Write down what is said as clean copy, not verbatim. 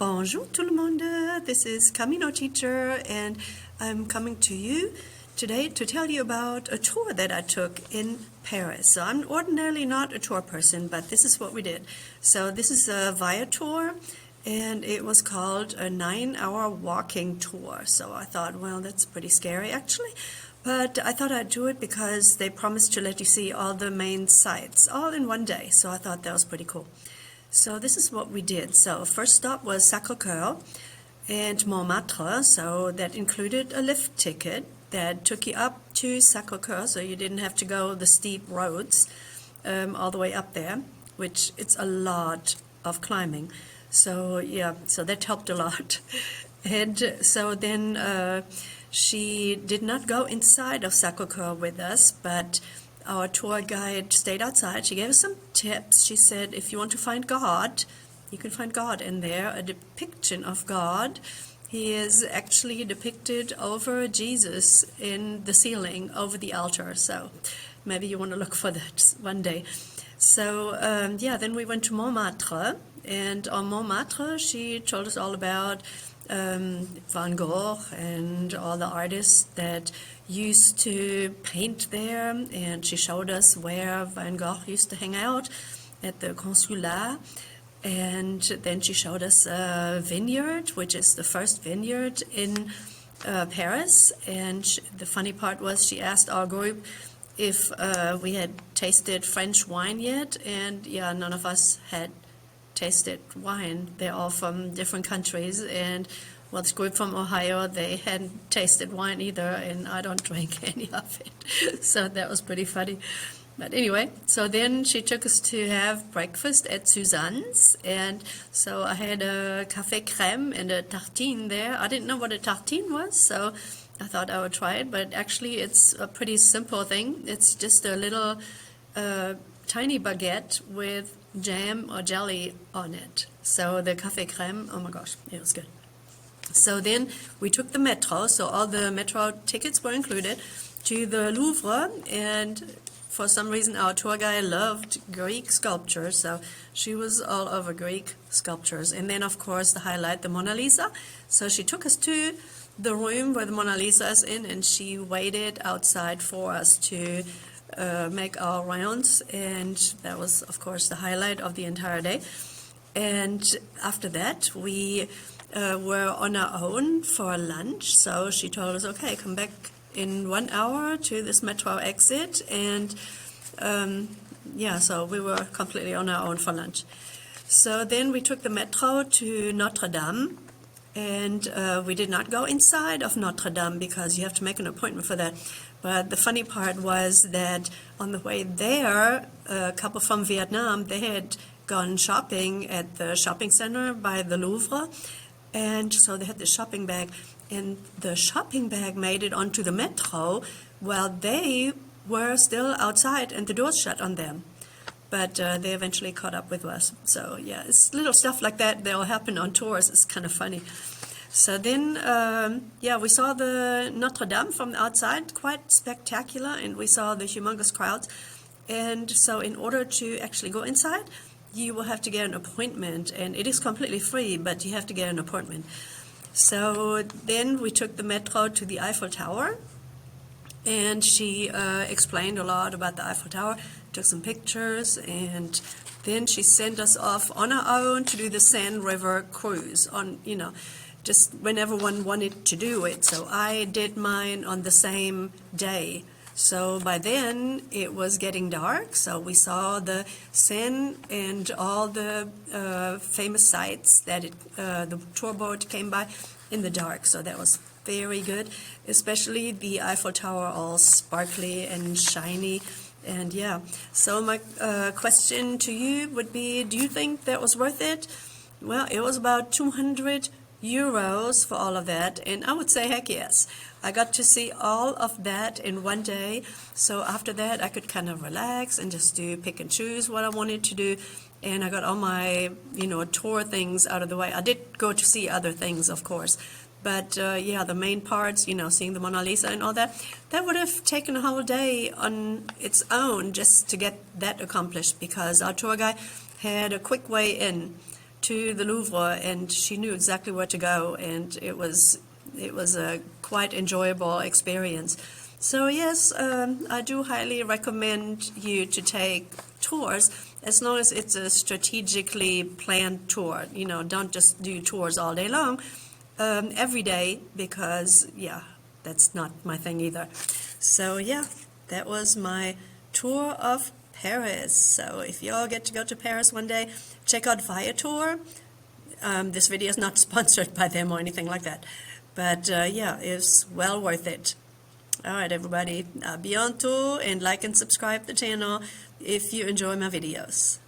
Bonjour tout le monde, this is Camino Teacher, and I'm coming to you today to tell you about a tour that I took in Paris. So I'm ordinarily not a tour person, but this is what we did. So this is a Via tour, and it was called a 9-hour walking tour. So I thought, well, that's pretty scary actually. But I thought I'd do it because they promised to let you see all the main sites all in one day. So I thought that was pretty cool. So this is what we did. So first stop was Sacré-Cœur and Montmartre. So that included a lift ticket that took you up to Sacré-Cœur, so you didn't have to go the steep roads all the way up there, which it's a lot of climbing. So yeah, so that helped a lot. And so then she did not go inside of Sacré-Cœur with us, but our tour guide stayed outside. She gave us some tips. She said, if you want to find God, you can find God in there, a depiction of God. He is actually depicted over Jesus in the ceiling over the altar. So maybe you want to look for that one day. So yeah, then we went to Montmartre. And on Montmartre, she told us all about Van Gogh and all the artists that used to paint there, and she showed us where Van Gogh used to hang out at the Consulat. And then she showed us a vineyard, which is the first vineyard in Paris. And the funny part was she asked our group if we had tasted French wine yet, and yeah, none of us had tasted wine. They're all from different countries, and well, this group from Ohio, they hadn't tasted wine either, and I don't drink any of it. So that was pretty funny. But anyway, so then she took us to have breakfast at Suzanne's, and so I had a café crème and a tartine there. I didn't know what a tartine was, so I thought I would try it, but actually it's a pretty simple thing. It's just a little tiny baguette with jam or jelly on it. So the café crème, oh my gosh, it was good. So then we took the metro, so all the metro tickets were included, to the Louvre, and for some reason our tour guide loved Greek sculpture, so she was all over Greek sculptures. And then of course the highlight, the Mona Lisa. So she took us to the room where the Mona Lisa is in, and she waited outside for us to make our rounds, and that was of course the highlight of the entire day. And after that we were on our own for lunch, so she told us, okay, come back in 1 hour to this metro exit, and yeah, so we were completely on our own for lunch. So then we took the metro to Notre Dame, and we did not go inside of Notre Dame because you have to make an appointment for that. But the funny part was that on the way there, a couple from Vietnam, they had gone shopping at the shopping center by the Louvre, and so they had the shopping bag, and the shopping bag made it onto the metro while they were still outside and the doors shut on them. But they eventually caught up with us. So yeah, it's little stuff like that. They all happen on tours. It's kind of funny. So then, yeah, we saw the Notre Dame from the outside, quite spectacular, and we saw the humongous crowds. And so in order to actually go inside, you will have to get an appointment, and it is completely free, but you have to get an appointment. So then we took the metro to the Eiffel Tower, and she explained a lot about the Eiffel Tower, took some pictures, and then she sent us off on our own to do the Seine River cruise on, you know, just whenever one wanted to do it. So I did mine on the same day. So by then it was getting dark, so we saw the Seine and all the famous sites that the tour boat came by in the dark. So that was very good, especially the Eiffel Tower, all sparkly and shiny. And yeah, so my question to you would be, do you think that was worth it? Well, it was about 200 euros for all of that, and I would say heck yes. I got to see all of that in one day, so after that I could kind of relax and just pick and choose what I wanted to do, and I got all my, you know, tour things out of the way. I did go to see other things, of course, but yeah, the main parts, you know, seeing the Mona Lisa and all that, that would have taken a whole day on its own just to get that accomplished, because our tour guide had a quick way in to the Louvre, and she knew exactly where to go, and it was a quite enjoyable experience. So yes, I do highly recommend you to take tours, as long as it's a strategically planned tour. You know, don't just do tours all day long, every day, because yeah, that's not my thing either. So yeah, that was my tour of Paris. So if you all get to go to Paris one day, check out Viator. This video is not sponsored by them or anything like that, but yeah, it's well worth it. All right, everybody, bientôt, and like and subscribe the channel if you enjoy my videos.